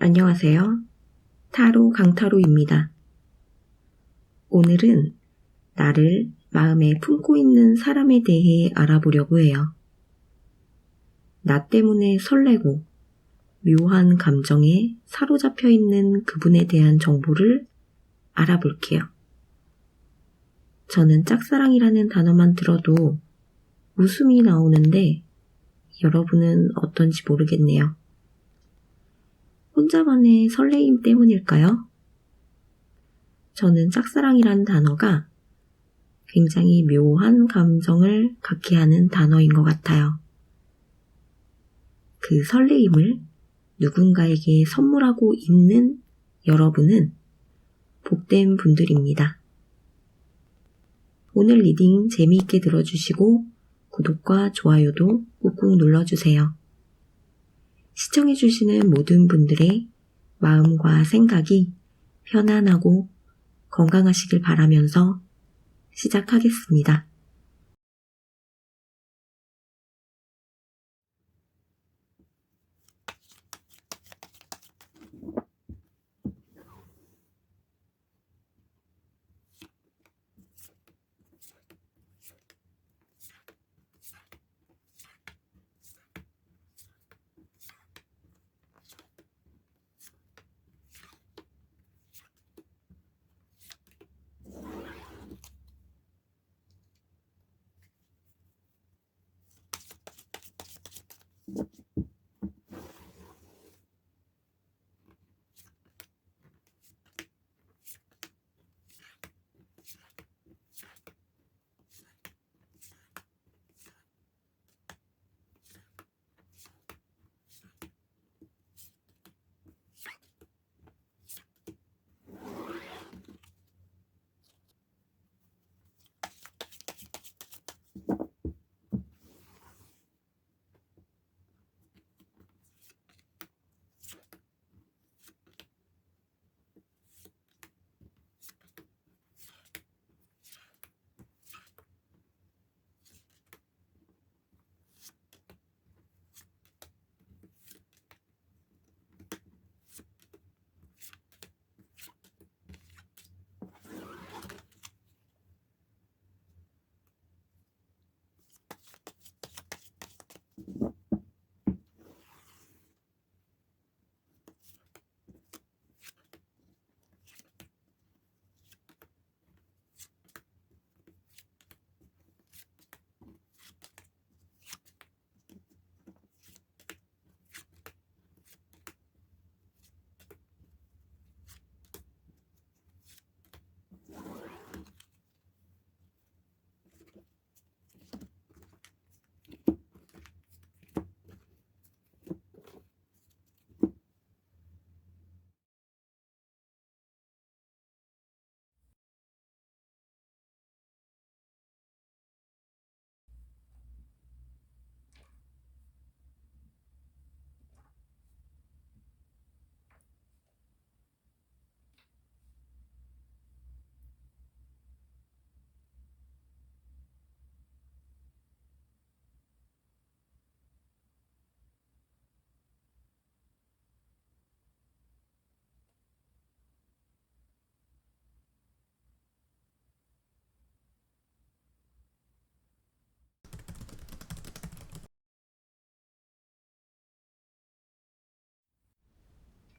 안녕하세요. 타로 강타로입니다. 오늘은 나를 마음에 품고 있는 사람에 대해 알아보려고 해요. 나 때문에 설레고 묘한 감정에 사로잡혀 있는 그분에 대한 정보를 알아볼게요. 저는 짝사랑이라는 단어만 들어도 웃음이 나오는데 여러분은 어떤지 모르겠네요. 혼자만의 설레임 때문일까요? 저는 짝사랑이란 단어가 굉장히 묘한 감정을 갖게 하는 단어인 것 같아요. 그 설레임을 누군가에게 선물하고 있는 여러분은 복된 분들입니다. 오늘 리딩 재미있게 들어주시고 구독과 좋아요도 꾹꾹 눌러주세요. 시청해주시는 모든 분들의 마음과 생각이 편안하고 건강하시길 바라면서 시작하겠습니다.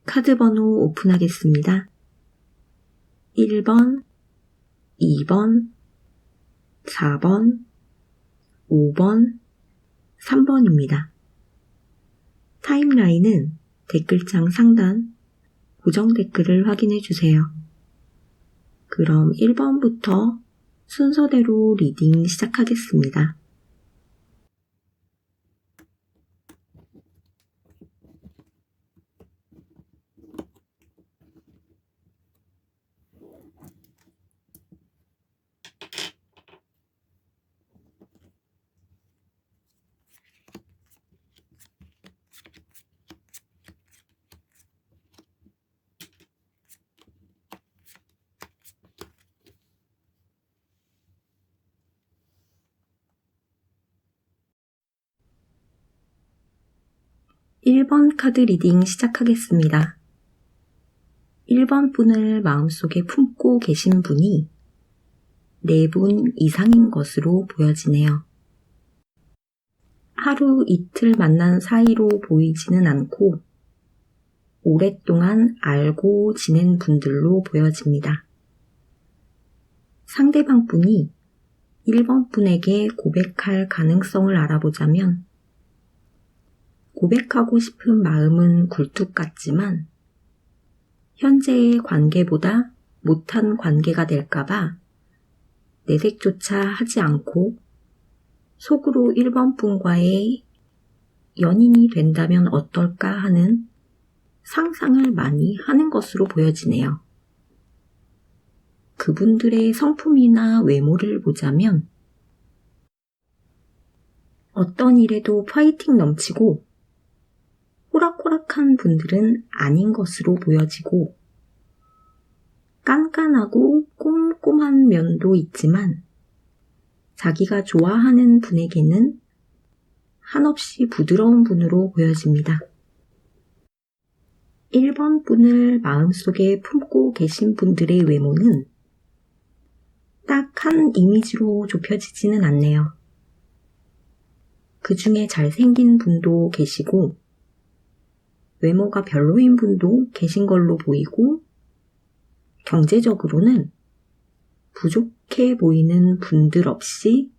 카드 번호 오픈하겠습니다. 1번, 2번, 4번, 5번, 3번입니다. 타임라인은 댓글창 상단 고정 댓글을 확인해 주세요. 그럼 1번부터 순서대로 리딩 시작하겠습니다. (1번) 카드 리딩 시작하겠습니다. 1번 분을 마음속에 품고 계신 분이 4분 이상인 것으로 보여지네요. 하루 이틀 만난 사이로 보이지는 않고 오랫동안 알고 지낸 분들로 보여집니다. 상대방 분이 1번 분에게 고백할 가능성을 알아보자면 고백하고 싶은 마음은 굴뚝 같지만 현재의 관계보다 못한 관계가 될까봐 내색조차 하지 않고 속으로 1번 분과의 연인이 된다면 어떨까 하는 상상을 많이 하는 것으로 보여지네요. 그분들의 성품이나 외모를 보자면 어떤 일에도 파이팅 넘치고 호락호락한 분들은 아닌 것으로 보여지고 깐깐하고 꼼꼼한 면도 있지만 자기가 좋아하는 분에게는 한없이 부드러운 분으로 보여집니다. 1번 분을 마음속에 품고 계신 분들의 외모는 딱 한 이미지로 좁혀지지는 않네요. 그 중에 잘생긴 분도 계시고 외모가 별로인 분도 계신 걸로 보이고 경제적으로는 부족해 보이는 분들 없이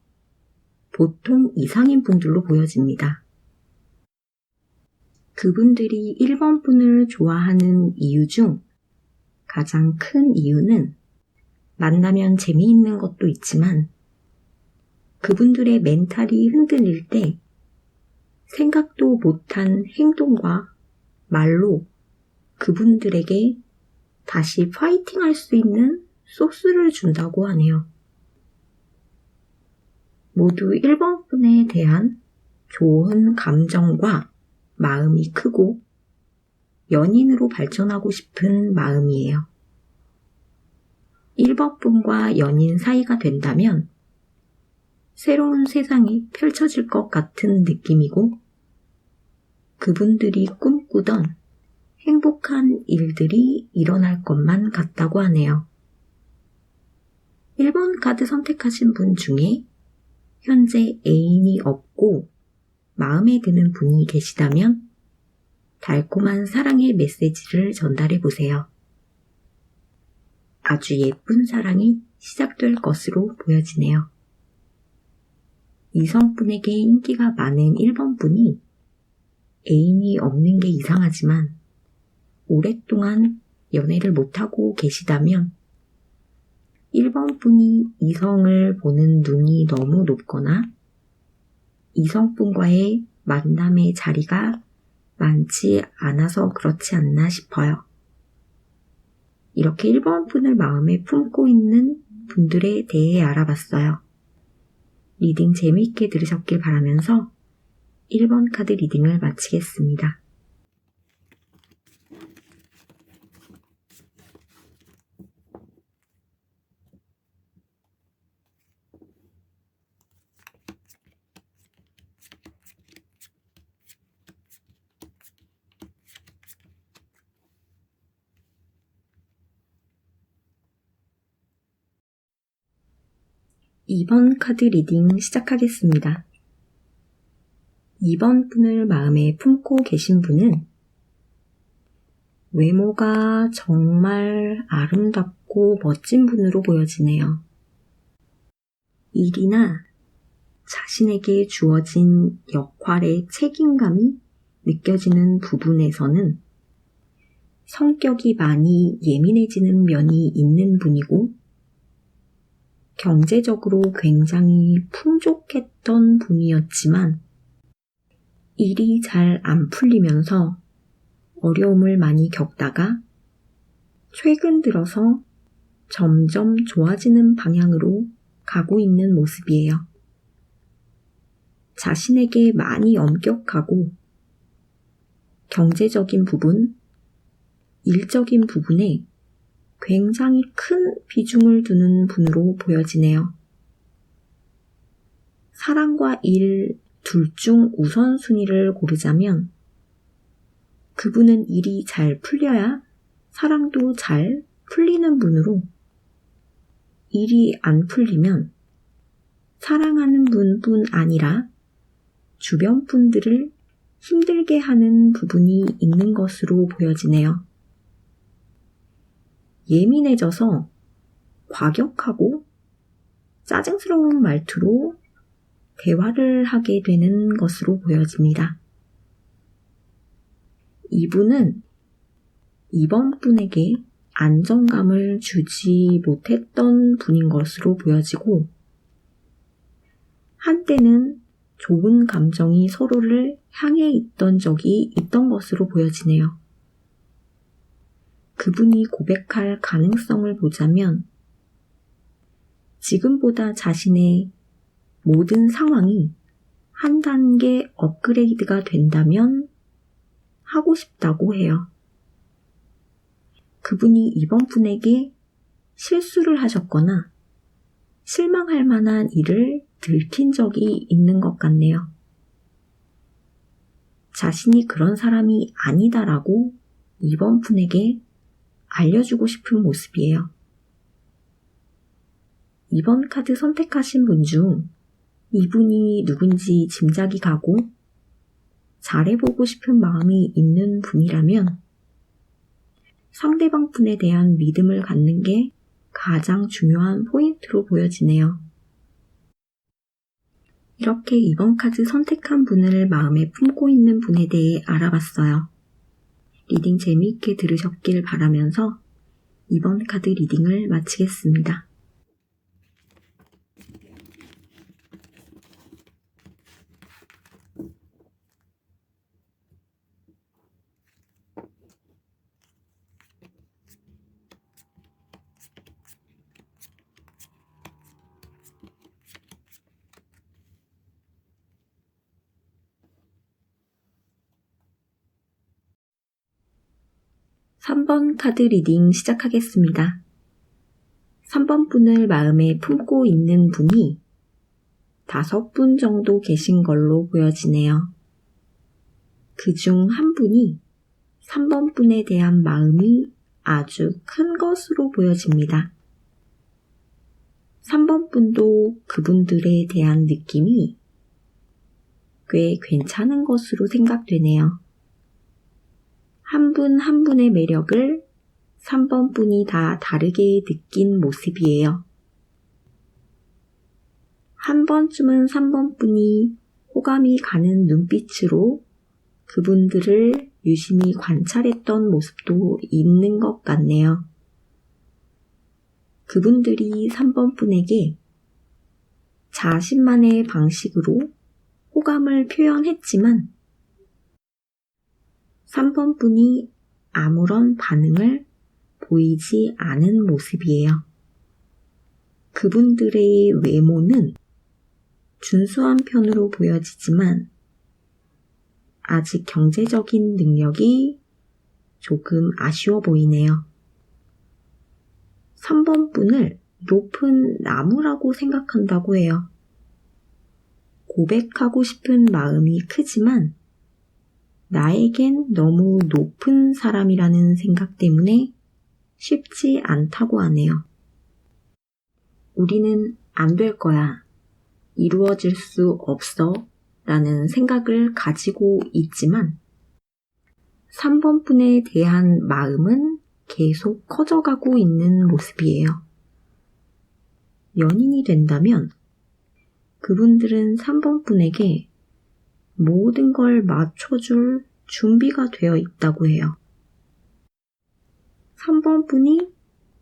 보통 이상인 분들로 보여집니다. 그분들이 1번 분을 좋아하는 이유 중 가장 큰 이유는 만나면 재미있는 것도 있지만 그분들의 멘탈이 흔들릴 때 생각도 못한 행동과 말로 그분들에게 다시 파이팅 할 수 있는 소스를 준다고 하네요. 모두 1번 분에 대한 좋은 감정과 마음이 크고 연인으로 발전하고 싶은 마음이에요. 1번 분과 연인 사이가 된다면 새로운 세상이 펼쳐질 것 같은 느낌이고 그분들이 꿈꾸던 행복한 일들이 일어날 것만 같다고 하네요. 1번 카드 선택하신 분 중에 현재 애인이 없고 마음에 드는 분이 계시다면 달콤한 사랑의 메시지를 전달해 보세요. 아주 예쁜 사랑이 시작될 것으로 보여지네요. 이성분에게 인기가 많은 1번 분이 애인이 없는 게 이상하지만 오랫동안 연애를 못하고 계시다면 1번 분이 이성을 보는 눈이 너무 높거나 이성분과의 만남의 자리가 많지 않아서 그렇지 않나 싶어요. 이렇게 1번 분을 마음에 품고 있는 분들에 대해 알아봤어요. 리딩 재미있게 들으셨길 바라면서 1번 카드 리딩을 마치겠습니다. (2번) 카드 리딩 시작하겠습니다. 2번 분을 마음에 품고 계신 분은 외모가 정말 아름답고 멋진 분으로 보여지네요. 일이나 자신에게 주어진 역할의 책임감이 느껴지는 부분에서는 성격이 많이 예민해지는 면이 있는 분이고 경제적으로 굉장히 풍족했던 분이었지만 일이 잘 안 풀리면서 어려움을 많이 겪다가 최근 들어서 점점 좋아지는 방향으로 가고 있는 모습이에요. 자신에게 많이 엄격하고 경제적인 부분, 일적인 부분에 굉장히 큰 비중을 두는 분으로 보여지네요. 사랑과 일 둘 중 우선순위를 고르자면 그분은 일이 잘 풀려야 사랑도 잘 풀리는 분으로 일이 안 풀리면 사랑하는 분뿐 아니라 주변 분들을 힘들게 하는 부분이 있는 것으로 보여지네요. 예민해져서 과격하고 짜증스러운 말투로 대화를 하게 되는 것으로 보여집니다. 이분은 이번 분에게 안정감을 주지 못했던 분인 것으로 보여지고 한때는 좋은 감정이 서로를 향해 있던 적이 있던 것으로 보여지네요. 그분이 고백할 가능성을 보자면 지금보다 자신의 모든 상황이 한 단계 업그레이드가 된다면 하고 싶다고 해요. 그분이 이번 분에게 실수를 하셨거나 실망할 만한 일을 들킨 적이 있는 것 같네요. 자신이 그런 사람이 아니다라고 이번 분에게 알려주고 싶은 모습이에요. 이번 카드 선택하신 분 중 이분이 누군지 짐작이 가고 잘해보고 싶은 마음이 있는 분이라면 상대방 분에 대한 믿음을 갖는 게 가장 중요한 포인트로 보여지네요. 이렇게 이번 카드 선택한 분을 마음에 품고 있는 분에 대해 알아봤어요. 리딩 재미있게 들으셨길 바라면서 이번 카드 리딩을 마치겠습니다. 삼 번 카드 리딩 시작하겠습니다. 3번 분을 마음에 품고 있는 분이 5분 정도 계신 걸로 보여지네요. 그중 한 분이 3번 분에 대한 마음이 아주 큰 것으로 보여집니다. 3번 분도 그분들에 대한 느낌이 꽤 괜찮은 것으로 생각되네요. 한 분 한 분의 매력을 3번 분이 다 다르게 느낀 모습이에요. 한 번쯤은 3번 분이 호감이 가는 눈빛으로 그분들을 유심히 관찰했던 모습도 있는 것 같네요. 그분들이 3번 분에게 자신만의 방식으로 호감을 표현했지만 3번 분이 아무런 반응을 보이지 않은 모습이에요. 그분들의 외모는 준수한 편으로 보여지지만 아직 경제적인 능력이 조금 아쉬워 보이네요. 3번 분을 높은 나무라고 생각한다고 해요. 고백하고 싶은 마음이 크지만 나에겐 너무 높은 사람이라는 생각 때문에 쉽지 않다고 하네요. 우리는 안 될 거야, 이루어질 수 없어 라는 생각을 가지고 있지만 3번 분에 대한 마음은 계속 커져가고 있는 모습이에요. 연인이 된다면 그분들은 3번 분에게 모든 걸 맞춰줄 준비가 되어 있다고 해요. 3번 분이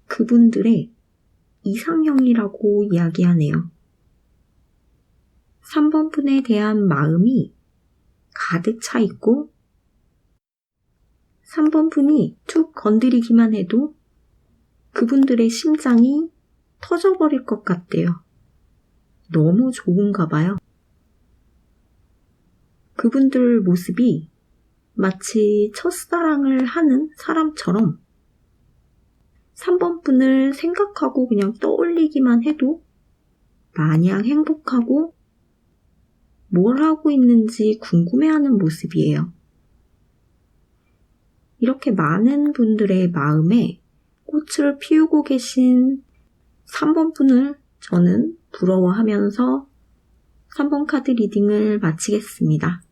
그분들의 이상형이라고 이야기하네요. 3번 분에 대한 마음이 가득 차 있고 3번 분이 툭 건드리기만 해도 그분들의 심장이 터져버릴 것 같대요. 너무 좋은가 봐요. 그분들 모습이 마치 첫사랑을 하는 사람처럼 3번 분을 생각하고 그냥 떠올리기만 해도 마냥 행복하고 뭘 하고 있는지 궁금해하는 모습이에요. 이렇게 많은 분들의 마음에 꽃을 피우고 계신 3번 분을 저는 부러워하면서 3번 카드 리딩을 마치겠습니다.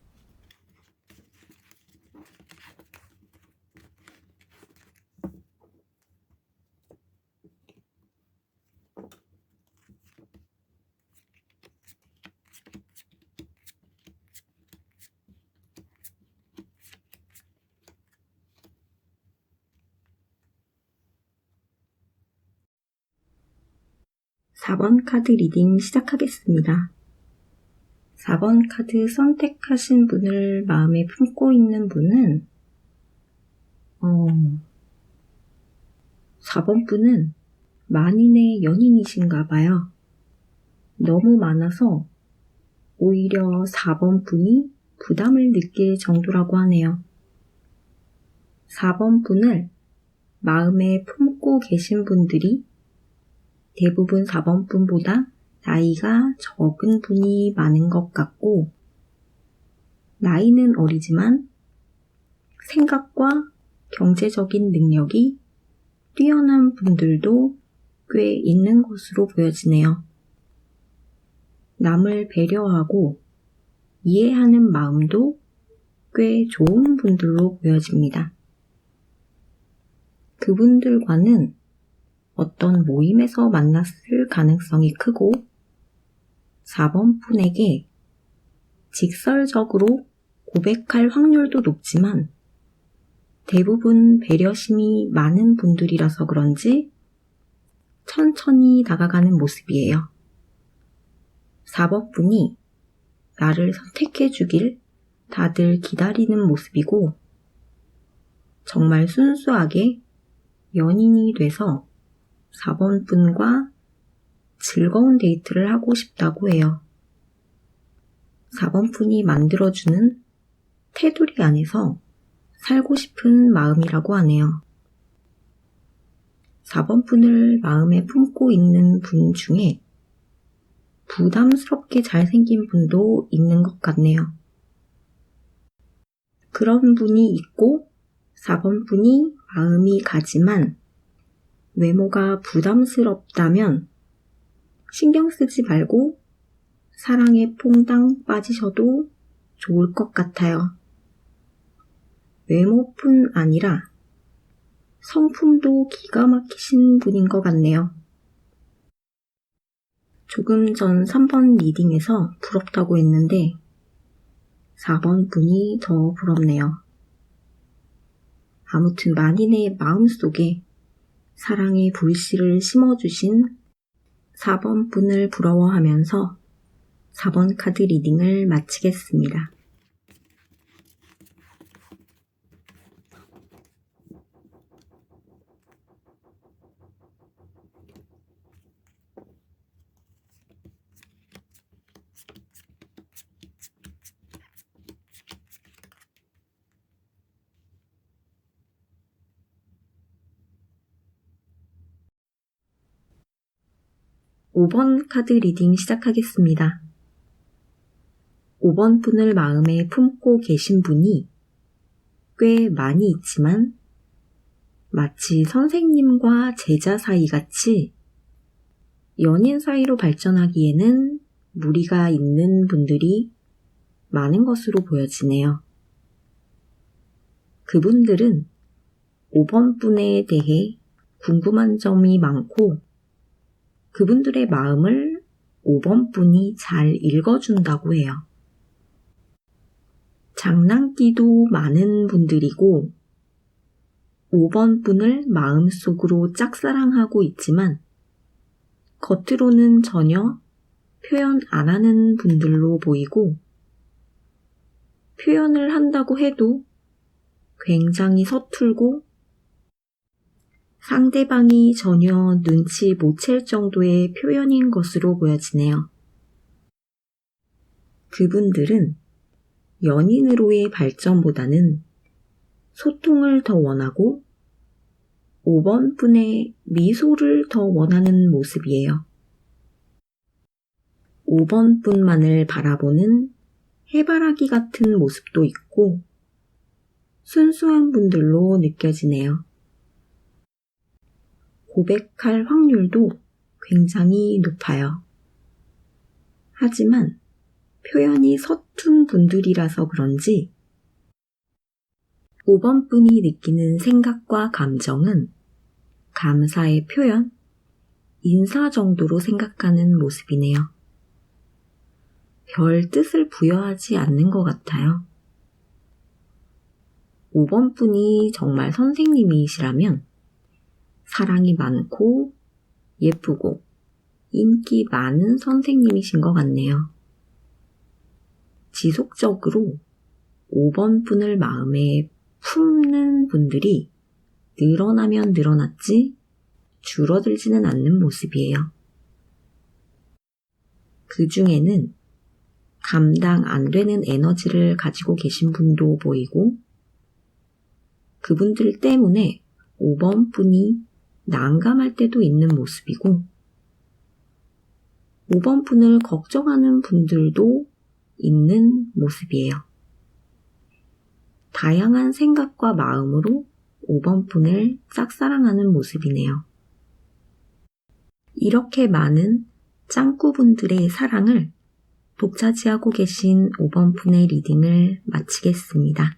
사 번 카드 리딩 시작하겠습니다. 4번 카드 선택하신 분을 마음에 품고 있는 분은 4번 분은 만인의 연인이신가 봐요. 너무 많아서 오히려 4번 분이 부담을 느낄 정도라고 하네요. 4번 분을 마음에 품고 계신 분들이 대부분 4번 분보다 나이가 적은 분이 많은 것 같고, 나이는 어리지만 생각과 경제적인 능력이 뛰어난 분들도 꽤 있는 것으로 보여지네요. 남을 배려하고 이해하는 마음도 꽤 좋은 분들로 보여집니다. 그분들과는 어떤 모임에서 만났을 가능성이 크고 4번 분에게 직설적으로 고백할 확률도 높지만 대부분 배려심이 많은 분들이라서 그런지 천천히 다가가는 모습이에요. 4번 분이 나를 선택해 주길 다들 기다리는 모습이고 정말 순수하게 연인이 돼서 4번 분과 즐거운 데이트를 하고 싶다고 해요. 4번 분이 만들어주는 테두리 안에서 살고 싶은 마음이라고 하네요. 4번 분을 마음에 품고 있는 분 중에 부담스럽게 잘생긴 분도 있는 것 같네요. 그런 분이 있고 4번 분이 마음이 가지만 외모가 부담스럽다면 신경 쓰지 말고 사랑에 퐁당 빠지셔도 좋을 것 같아요. 외모뿐 아니라 성품도 기가 막히신 분인 것 같네요. 조금 전 3번 리딩에서 부럽다고 했는데 4번 분이 더 부럽네요. 아무튼 만인의 마음속에 사랑의 불씨를 심어주신 4번 분을 부러워하면서 4번 카드 리딩을 마치겠습니다. 오 번 카드 리딩 시작하겠습니다. 5번 분을 마음에 품고 계신 분이 꽤 많이 있지만 마치 선생님과 제자 사이 같이 연인 사이로 발전하기에는 무리가 있는 분들이 많은 것으로 보여지네요. 그분들은 5번 분에 대해 궁금한 점이 많고 그분들의 마음을 5번 분이 잘 읽어준다고 해요. 장난기도 많은 분들이고 5번 분을 마음속으로 짝사랑하고 있지만 겉으로는 전혀 표현 안 하는 분들로 보이고 표현을 한다고 해도 굉장히 서툴고 상대방이 전혀 눈치 못 챌 정도의 표현인 것으로 보여지네요. 그분들은 연인으로의 발전보다는 소통을 더 원하고 5번 분의 미소를 더 원하는 모습이에요. 5번 분만을 바라보는 해바라기 같은 모습도 있고 순수한 분들로 느껴지네요. 고백할 확률도 굉장히 높아요. 하지만 표현이 서툰 분들이라서 그런지 5번 분이 느끼는 생각과 감정은 감사의 표현, 인사 정도로 생각하는 모습이네요. 별 뜻을 부여하지 않는 것 같아요. 5번 분이 정말 선생님이시라면 사랑이 많고 예쁘고 인기 많은 선생님이신 것 같네요. 지속적으로 5번 분을 마음에 품는 분들이 늘어나면 늘어났지 줄어들지는 않는 모습이에요. 그 중에는 감당 안 되는 에너지를 가지고 계신 분도 보이고 그분들 때문에 5번 분이 난감할 때도 있는 모습이고 5번 분을 걱정하는 분들도 있는 모습이에요. 다양한 생각과 마음으로 5번 분을 짝사랑하는 모습이네요. 이렇게 많은 짱구분들의 사랑을 독차지하고 계신 5번 분의 리딩을 마치겠습니다.